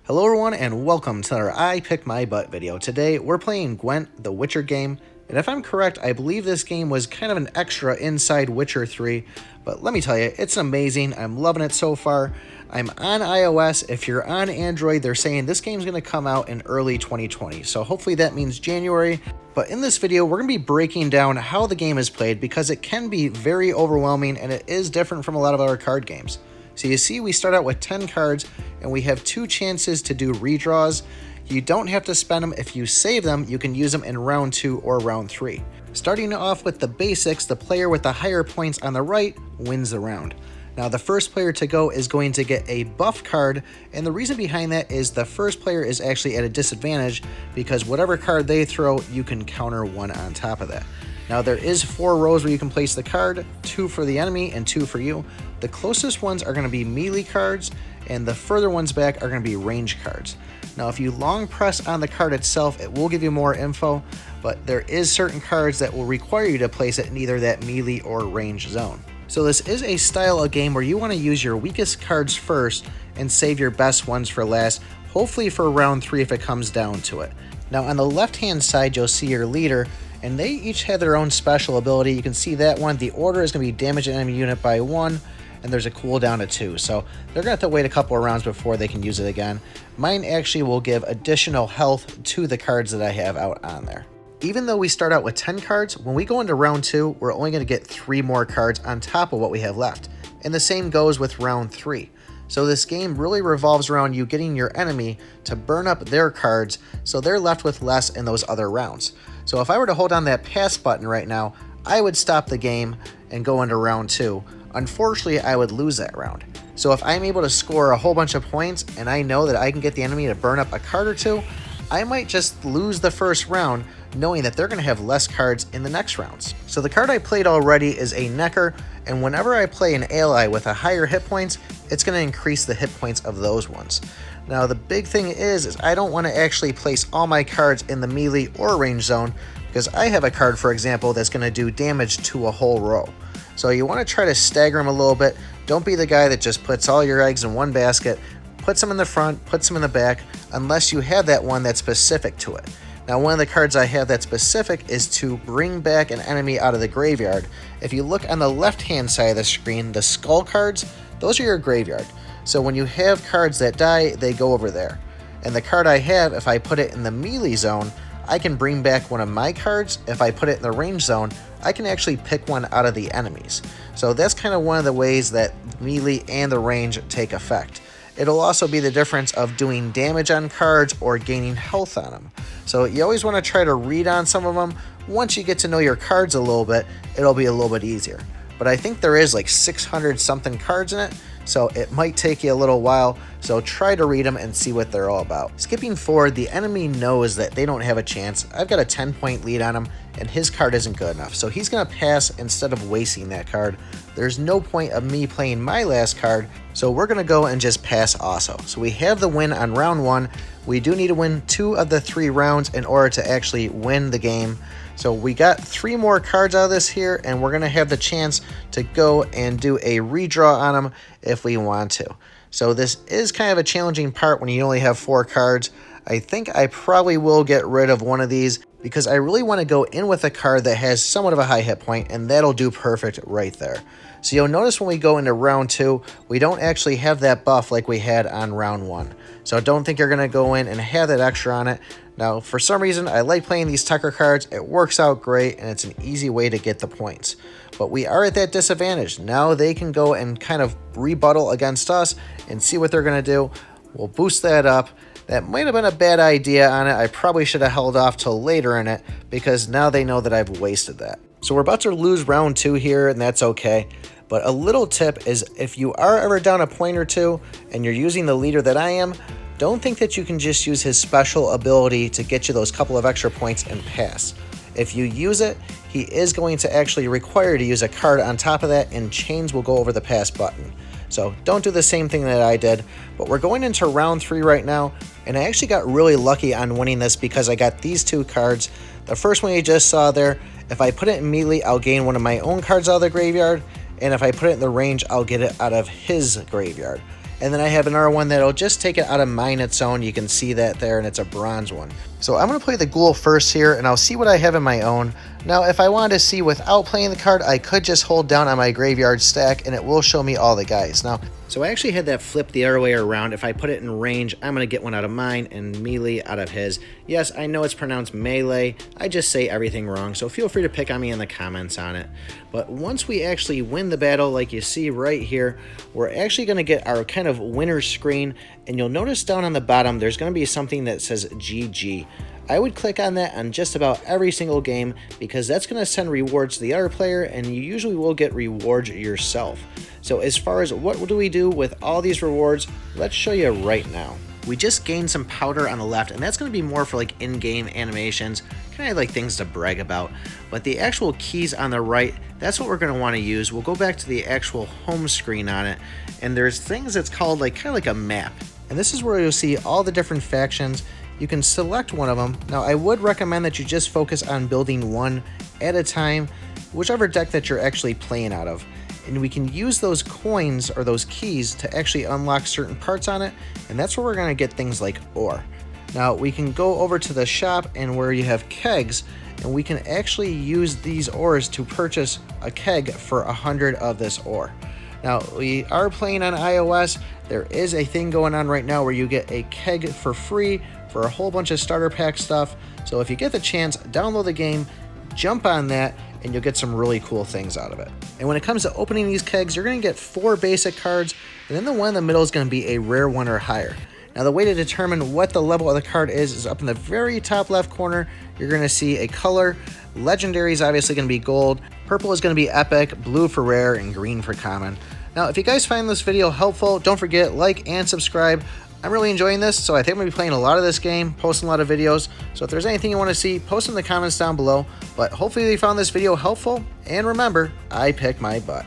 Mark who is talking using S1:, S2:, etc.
S1: Hello everyone and welcome to our I Pick My Butt video. Today we're playing Gwent, the Witcher game, and if I'm correct, I believe this game was kind of an extra inside Witcher 3, but let me tell you, it's amazing. I'm loving it so far. I'm on iOS. If you're on Android, they're saying this game's going to come out in early 2020, so hopefully that means January. But in this video, we're going to be breaking down how the game is played because it can be very overwhelming and it is different from a lot of other card games. So you see we start out with 10 cards and we have 2 chances to do redraws. You don't have to spend them. If you save them, you can use them in round 2 or round 3. Starting off with the basics, the player with the higher points on the right wins the round. Now the first player to go is going to get a buff card, and the reason behind that is the first player is actually at a disadvantage because whatever card they throw, you can counter one on top of that. Now there is 4 rows where you can place the card, 2 for the enemy and 2 for you. The closest ones are going to be melee cards, and the further ones back are going to be range cards. Now if you long press on the card itself, it will give you more info, but there is certain cards that will require you to place it in either that melee or range zone. So this is a style of game where you want to use your weakest cards first and save your best ones for last, hopefully for round 3 if it comes down to it. Now on the left hand side you'll see your leader, and they each have their own special ability. You can see that one, the order is going to be damage an enemy unit by 1, and there's a cooldown of 2. So they're going to have to wait a couple of rounds before they can use it again. Mine actually will give additional health to the cards that I have out on there. Even though we start out with 10 cards, when we go into round 2, we're only going to get 3 more cards on top of what we have left. And the same goes with round 3. So this game really revolves around you getting your enemy to burn up their cards so they're left with less in those other rounds. So if I were to hold on that pass button right now, I would stop the game and go into round 2. Unfortunately, I would lose that round. So if I'm able to score a whole bunch of points and I know that I can get the enemy to burn up a card or 2, I might just lose the first round knowing that they're going to have less cards in the next rounds. So the card I played already is a Necker, and whenever I play an ally with a higher hit points, it's going to increase the hit points of those ones. Now the big thing is I don't want to actually place all my cards in the melee or range zone because I have a card, for example, that's going to do damage to a whole row. So you want to try to stagger them a little bit. Don't be the guy that just puts all your eggs in one basket, puts them in the front, puts them in the back, unless you have that one that's specific to it. Now one of the cards I have that's specific is to bring back an enemy out of the graveyard. If you look on the left hand side of the screen, the skull cards, those are your graveyard. So when you have cards that die, they go over there. And the card I have, if I put it in the melee zone, I can bring back one of my cards. If I put it in the range zone, I can actually pick one out of the enemies. So that's kind of one of the ways that melee and the range take effect. It'll also be the difference of doing damage on cards or gaining health on them. So you always want to try to read on some of them. Once you get to know your cards a little bit, it'll be a little bit easier. But I think there is like 600 something cards in it, so it might take you a little while, so try to read them and see what they're all about. Skipping forward, the enemy knows that they don't have a chance. I've got a 10-point lead on him, and his card isn't good enough, so he's going to pass instead of wasting that card. There's no point of me playing my last card, so we're going to go and just pass also. So we have the win on round 1. We do need to win 2 of the 3 rounds in order to actually win the game. So we got 3 more cards out of this here, and we're going to have the chance to go and do a redraw on them if we want to. So this is kind of a challenging part when you only have 4 cards. I think I probably will get rid of one of these because I really want to go in with a card that has somewhat of a high hit point, and that'll do perfect right there. So you'll notice when we go into round 2, we don't actually have that buff like we had on round 1. So don't think you're going to go in and have that extra on it. Now, for some reason, I like playing these Tucker cards. It works out great, and it's an easy way to get the points. But we are at that disadvantage. Now they can go and kind of rebuttal against us and see what they're going to do. We'll boost that up. That might have been a bad idea on it. I probably should have held off till later in it because now they know that I've wasted that. So we're about to lose round 2 here, and that's okay. But a little tip is if you are ever down a point or 2 and you're using the leader that I am, don't think that you can just use his special ability to get you those couple of extra points and pass. If you use it, he is going to actually require you to use a card on top of that, and chains will go over the pass button. So don't do the same thing that I did. But we're going into round 3 right now, and I actually got really lucky on winning this because I got these 2 cards. The first one you just saw there, if I put it in melee, I'll gain one of my own cards out of the graveyard, and if I put it in the range, I'll get it out of his graveyard. And then I have another one that'll just take it out of mine its own. You can see that there, and it's a bronze one. So I'm going to play the ghoul first here, and I'll see what I have in my own. Now, if I wanted to see without playing the card, I could just hold down on my graveyard stack, and it will show me all the guys. Now, so I actually had that flipped the other way around. If I put it in range, I'm going to get one out of mine and melee out of his. Yes, I know it's pronounced melee. I just say everything wrong, so feel free to pick on me in the comments on it. But once we actually win the battle, like you see right here, we're actually going to get our kind of winner screen, and you'll notice down on the bottom, there's going to be something that says GG. I would click on that on just about every single game because that's going to send rewards to the other player, and you usually will get rewards yourself. So as far as what do we do with all these rewards, let's show you right now. We just gained some powder on the left, and that's going to be more for like in-game animations, kind of like things to brag about. But the actual keys on the right, that's what we're going to want to use. We'll go back to the actual home screen on it, and there's things that's called like kind of like a map. And this is where you'll see all the different factions. You can select one of them. Now, I would recommend that you just focus on building one at a time, whichever deck that you're actually playing out of. And we can use those coins or those keys to actually unlock certain parts on it, and that's where we're going to get things like ore. Now, we can go over to the shop and where you have kegs, and we can actually use these ores to purchase a keg for 100 of this ore. Now, we are playing on iOS. There is a thing going on right now where you get a keg for free for a whole bunch of starter pack stuff. So if you get the chance, download the game, jump on that, and you'll get some really cool things out of it. And when it comes to opening these kegs, you're going to get 4 basic cards, and then the one in the middle is going to be a rare one or higher. Now, the way to determine what the level of the card is up in the very top left corner. You're going to see a color. Legendary is obviously going to be gold, purple is going to be epic, blue for rare, and green for common. Now, if you guys find this video helpful, don't forget, like and subscribe. I'm really enjoying this, so I think I'm going to be playing a lot of this game, posting a lot of videos. So if there's anything you want to see, post in the comments down below. But hopefully you found this video helpful, and remember, I picked my butt.